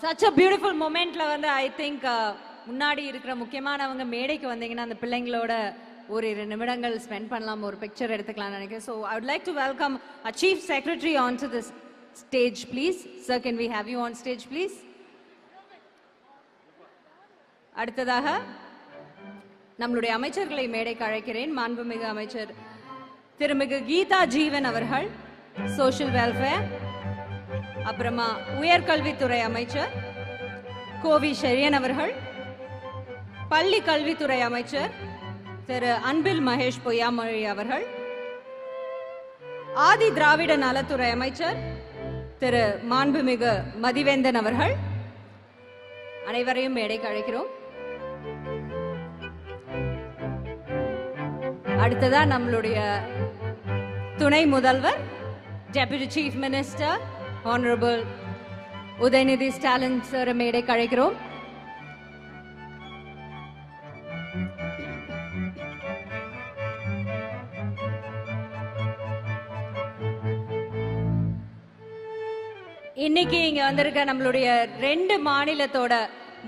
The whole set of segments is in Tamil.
such a beautiful momentல வந்து I think முன்னாடி இருக்கிற முக்கியமானவங்க மேடைக்கு வந்தீங்கன்னா அந்த பிள்ளைங்களோட ஒரு 2 நிமிடங்கள் ஸ்பெண்ட் பண்ணலாம், ஒரு பிக்சர் எடுத்துக்கலாம் நினைக்கிறேன். So I would like to welcome our Chief Secretary onto this stage, please. Sir, can we have you on stage, please? அடுத்ததாக நம்மளுடைய அமைச்சர்களை மேடைக்கு அழைக்கிறேன். மாண்புமிகு அமைச்சர் திருமிகு கீதா ஜீவன் அவர்கள், சோஷியல் வெல்ஃபேர், அப்புறமா உயர்கல்வித்துறை அமைச்சர் கோவி ஷெரியன் அவர்கள், பள்ளி கல்வித்துறை அமைச்சர் திரு அன்பில் மகேஷ் பொய்யாமொழி அவர்கள், ஆதி திராவிட நலத்துறை அமைச்சர் திரு மாண்புமிகு மதிவேந்தன் அவர்கள், அனைவரையும் மேடைக்கு அழைக்கிறோம். அடுத்ததா நம்மளுடைய துணை முதல்வர் deputy chief minister honourable Udhayanidhi Stalin sir மேடைக்கு அழைக்கிறோம். இன்னைக்கு இங்க வந்திருக்க நம்மளுடைய 2 மாநிலத்தோட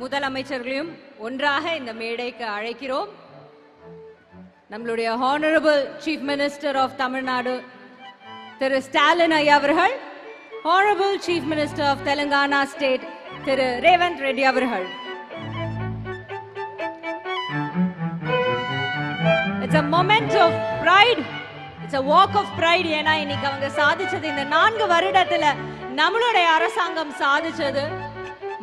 முதலமைச்சர்களையும் ஒன்றாக இந்த மேடைக்கு அழைக்கிறோம். நம்மளுடைய honourable chief minister of Tamil Nadu Thiru Stalin ஐயா அவர்கள், honourable chief minister of Telangana state Thiru Revanth Reddy அவர்கள். It's a moment of pride. It's a walk of pride. ஏன்னா இன்னைக்கு அவங்க சாதிச்சது, இந்த 4 வருடத்துல நம்மளுடைய அரசாங்கம் சாதிச்சது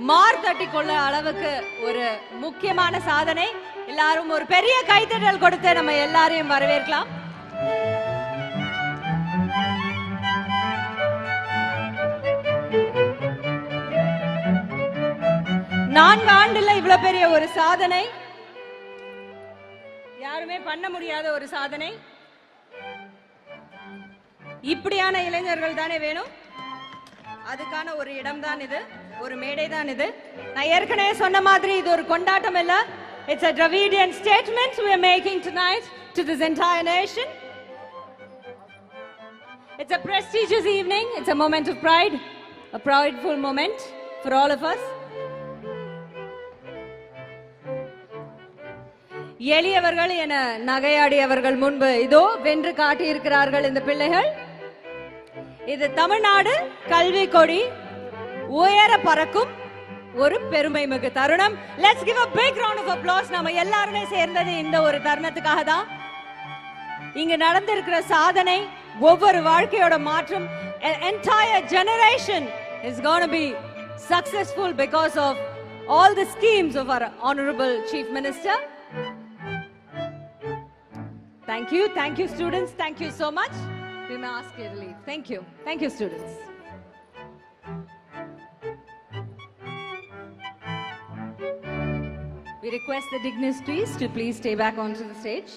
மார்த்தட்டி கொள்ள அளவுக்கு ஒரு முக்கியமான சாதனை. எல்லாரும் ஒரு பெரிய கைத்தட்டல் கொடுத்து நம்ம எல்லாரையும் வரவேற்கலாம். நான்கு ஆண்டுல இவ்வளவு பெரிய ஒரு சாதனை யாருமே பண்ண முடியாத ஒரு சாதனை. இப்படியான இளைஞர்கள் தானே வேணும். அதுக்கான ஒரு இடம் தான் இது, ஒரு மேடை தான் இது. நான் ஏற்கனவே சொன்ன மாதிரி இது ஒரு கொண்டாட்டம் இல்ல. It's a Dravidian statement we are making tonight to this entire nation. It's a prestigious evening. It's a moment of pride, a prideful moment for all of us. எளியவர்கள் என நகையாடியவர்கள் முன்பு இதோ வென்று காட்டியிருக்கிறார்கள் இந்த பிள்ளைகள். இது தமிழ்நாடு கல்வி கொடி உயர பறக்கும் ஒரு பெருமை மிகு தருணம். Let's give a big round of applause. நம்ம எல்லாருமே சேர்ந்தது இந்த ஒரு தருணத்துக்காக தான். இங்க நடந்திருக்கிற சாதனை ஒவ்வொரு வாழ்க்கையோட மாற்றம். An entire generation is going to be successful because of all the schemes of our honorable chief minister. Thank you students, thank you so much. We may ask you to leave. Thank you students. We request the dignitaries to please stay back onto the stage.